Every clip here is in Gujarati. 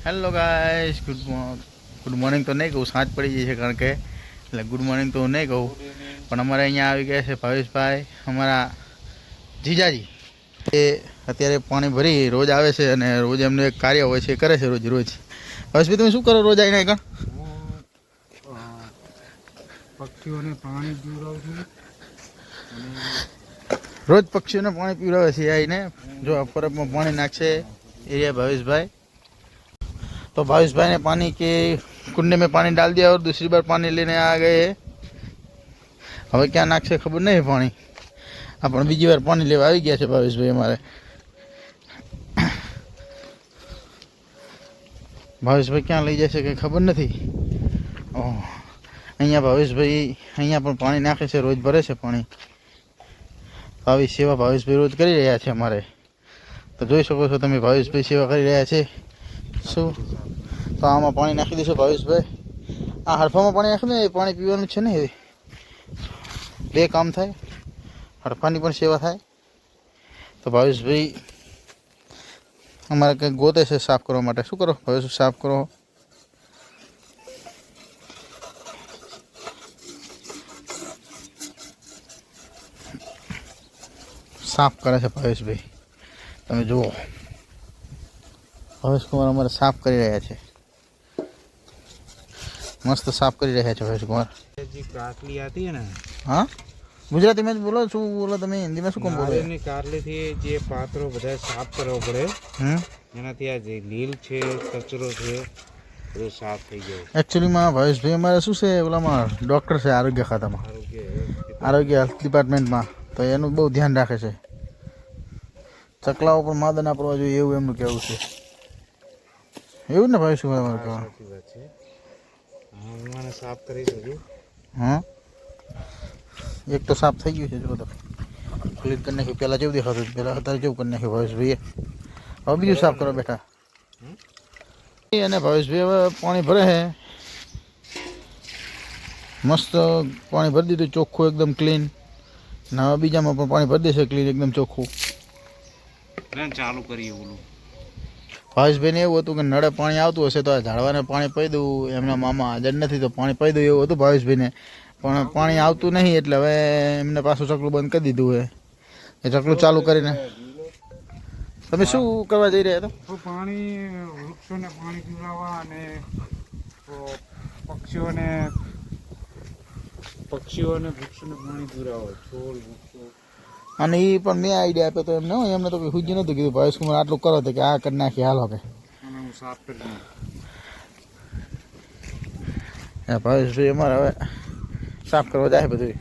હેલો ગાઈસ, ગુડ મોર્નિંગ તો નહીં કહું, સાંજ પડી જાય છે કારણ કે એટલે ગુડ મોર્નિંગ તો નહીં કહું, પણ અમારે અહીંયા આવી ગયા છે ભાવેશભાઈ, અમારા જીજાજી. એ અત્યારે પાણી ભરી રોજ આવે છે અને રોજ એમનું એક કાર્ય હોય છે, એ કરે છે રોજ. ભાવેશભાઈ, તમે શું કરો રોજ આવીને આગળ? પક્ષીઓને પાણી પીવડાવું છું. રોજ પક્ષીઓને પાણી પીવડાવે છે આવીને. જો આ પરબમાં પાણી નાખશે एरिया भावेश भाई. तो भावेश भाई ने पानी के कुंडे में पानी डाल दिया और दूसरी बार पानी लेने आ गए. હવે ક્યાં નાખશે ખબર નહીં પાણી. આ પણ બીજી વાર પાણી લેવા આવી ગયા છે ભાવેશભાઈ અમારે. ભાવેશભાઈ ક્યાં લઈ જશે કંઈ ખબર નથી. ઓહ, અહીંયા ભાવેશભાઈ અહીંયા પણ પાણી નાખે છે, રોજ ભરે છે પાણી. આવી સેવા ભાવેશભાઈ રોજ કરી રહ્યા છે અમારે. તો જોઈ શકો છો તમે, ભાવેશભાઈ સેવા કરી રહ્યા છે. શું તો આમાં પાણી નાખી દેશો ભાવેશભાઈ? આ હડફામાં પાણી નાખી દે, પાણી પીવાનું છે ને. બે કામ થાય, હડફાની પણ સેવા થાય. તો ભાવેશભાઈ અમારે કંઈક ગોતે છે સાફ કરવા માટે. શું કરો ભાવેશ? સાફ કરો. સાફ કરે છે ભાવેશભાઈ, તમે જુઓ. ભાવેશ કુમાર અમારે સાફ કરી રહ્યા છે, મસ્ત સાફ કરી રહ્યા છે ભાવેશ કુમાર. જે કાટલી આતી હે ને, હા ગુજરાતીમાં જ બોલો. શું બોલો તમે? હિન્દીમાં શું કામ બોલો? નાળિયેરની કાટલીથી જે પાત્રો બધા સાફ કરવો પડે, એનાથી આ જે લીલ છે, કચરો છે, બધું સાફ થઈ જાય. એકચ્યુઅલીમાં ભાવેશભાઈ અમારે શું છે, ઓલામાં ડૉક્ટર છે, આરોગ્ય ખાતામાં, આરોગ્ય હેલ્થ ડિપાર્ટમેન્ટમાં. તો એનું બહુ ધ્યાન રાખે છે. ચકલાઓ પણ માદા ના પડવા જોઈએ એવું એમનું કહેવું છે. એવું ને ભાઈ? શું અમારે કહેવાનું? સાચી વાત છે. હું મને સાફ કરીશ હજુ. હા, એક તો સાફ થઈ ગયું છે. જો તો ક્લીન કરી નાખ્યું. પહેલાં જેવું દેખાતું હતું, પહેલાં અત્યારે જેવું કરી નાખ્યું ભાવેશભાઈએ. હવે બીજું સાફ કરવા બેઠા. અને ભાવેશભાઈ હવે પાણી ભરે છે, મસ્ત પાણી ભરી દીધું, ચોખ્ખું એકદમ ક્લીન. ને હવે બીજામાં પણ પાણી ભરી દેશે ક્લીન, એકદમ ચોખ્ખું. ચાલુ કરીએ ઓલું. ભાવેશભાઈને એવું હતું કે નળે પાણી આવતું હશે તો આ ઝાડવાને પાણી પી દઉં, એમના મામા હાજર નથી તો પાણી પી દઉં, એવું હતું ભાવેશભાઈને. પણ પાણી આવતું નહીં એટલે હવે એમને પાછું ચકલું બંધ કરી દીધું હોય. એ ચકલું ચાલુ કરીને. તમે શું કરવા જઈ રહ્યા હતા? પાણી, વૃક્ષોને પાણી પીવડાવવા અને પક્ષીઓને વૃક્ષોને પાણી પીવડાવવા, છોડ વૃક્ષો. અને એ પણ મેં આઈડિયા આપ્યો તો એમને. એમને તો કંઈ હુજી નહોતું કીધું ભાવેશ કુમાર આટલું કરો તો કે આ કરી નાખી હાલો કે. હું સાફ કરી દઉં. ભાવેશભાઈ અમારે હવે સાફ કરવા જાય બધું.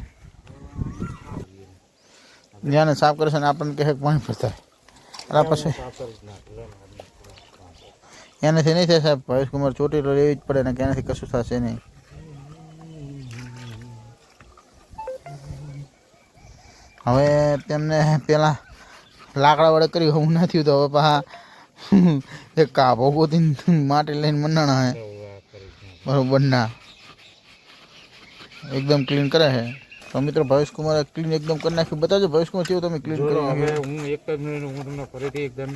જ્યાં સાફ કરે છે ને આપણને કહે પાણી ભરતા અને પછી એનાથી નહીં થાય સાહેબ. ભાવેશ કુમાર ચોટી તો લેવી જ પડે ને, કે એનાથી કશું થશે નહીં. હવે તેમને પેલા લાકડા વડે કરી હું ના થયું તો હવે પાછા એક કાપો ગોતીને માટી લઈને મંડાણા હે બરોબર ના. એકદમ ક્લીન કરે છે. તો મિત્રો ભાવેશ કુમારે ક્લીન એકદમ કરી નાખ્યું. બતાવજો ભાવેશ કુમાર કેવું તમે ક્લીન કરી નાખ્યું. હું એક જ મિનિટ હું તમને ફરીથી એકદમ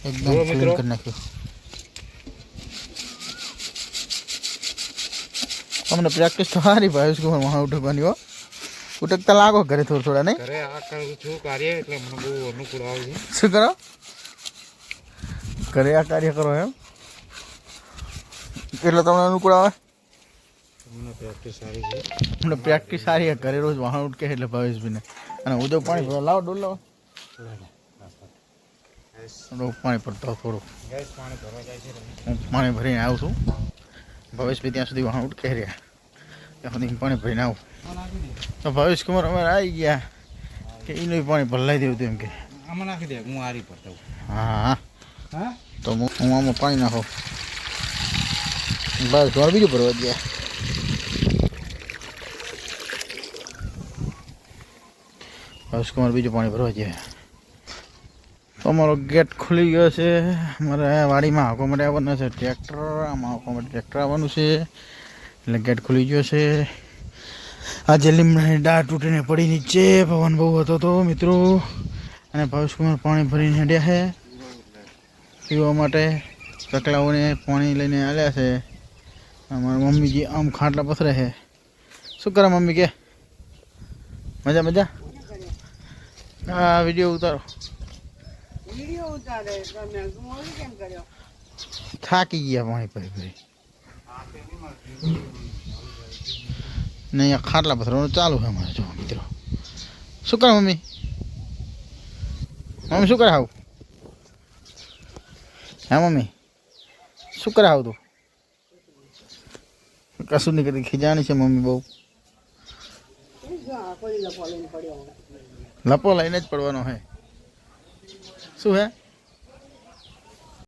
એકદમ ક્લીન કરી નાખ્યું. તમને પ્રેક્ટિસ તો સારી ભાવેશ કુમાર માં ઉઠકવાની. હો, ઉઠકતા લાગો ઘરે થોડા થોડા નહીં? ઘરે આ કરું છું કાર્ય, એટલે મને બહુ અનુકૂળ આવે છે. શું કરો? ઘરે આ કાર્ય કરો એમ? એટલે તમને અનુકૂળ આવે? મને પ્રેક્ટિસ સારી છે. મને પ્રેક્ટિસ સારી છે. ઘરે રોજ વાહણ ઉઠકે એટલે ભાવેશભાઈને. અને હું તો પાણી ભરવા લાવો, ડોલ લાવો, પાણી ભરતો થોડું. પાણી ભરવા જાય છે. હું પાણી ભરીને આવું છું. ભાવેશભાઈ ત્યાં સુધી વાહણ ઉઠકે રહ્યા, ત્યાં સુધી પાણી ભરીને આવું. તો ભાવેશ કુમાર અમારે આવી ગયા કે એનું પાણી ભરલાઈ દેવું હતું એમ કે. આમાં નાખી દે, હું આરી ભરતા હું. હા હા, તો હું આમાં પાણી નાખો બસ. ઘર બીજું ભરવા ગયા. ભાવેશ કુમાર બીજું પાણી ભરવા ગયા. તો અમારો ગેટ ખુલી ગયો છે. અમારે વાડીમાં હાંકવા માટે આવવાનું છે ટ્રેક્ટર. આમાં હાંકવા માટે ટ્રેક્ટર આવવાનું છે એટલે ગેટ ખુલી ગયો છે. આજે લીમડાની ડાળ તૂટીને પડી નીચે, પવન બહુ હતો તો મિત્રો. અને ભાવેશકુમાર પાણી ભરીને હેડ્યા છે પીવા માટે. ચકલાઓને પાણી લઈને આવ્યા છે. અમારા મમ્મીજી આમ ખાટલા પથરે છે. શું કરે મમ્મી કે? મજા મજા. હા વિડીયો ઉતારો. થાકી ગયા પાણી ભરી ભરી. ને અહીંયા ખાટલા પથરવાનું ચાલુ છે અમારે. જો મિત્રો શું કરે મમ્મી? મમ્મી શું કરે આવું? હા મમ્મી શું કરે આવું તું? કશું નહીં કરતી, ખીજાણી છે મમ્મી બહુ. લપો લઈને જ પડવાનો હે. શું હે?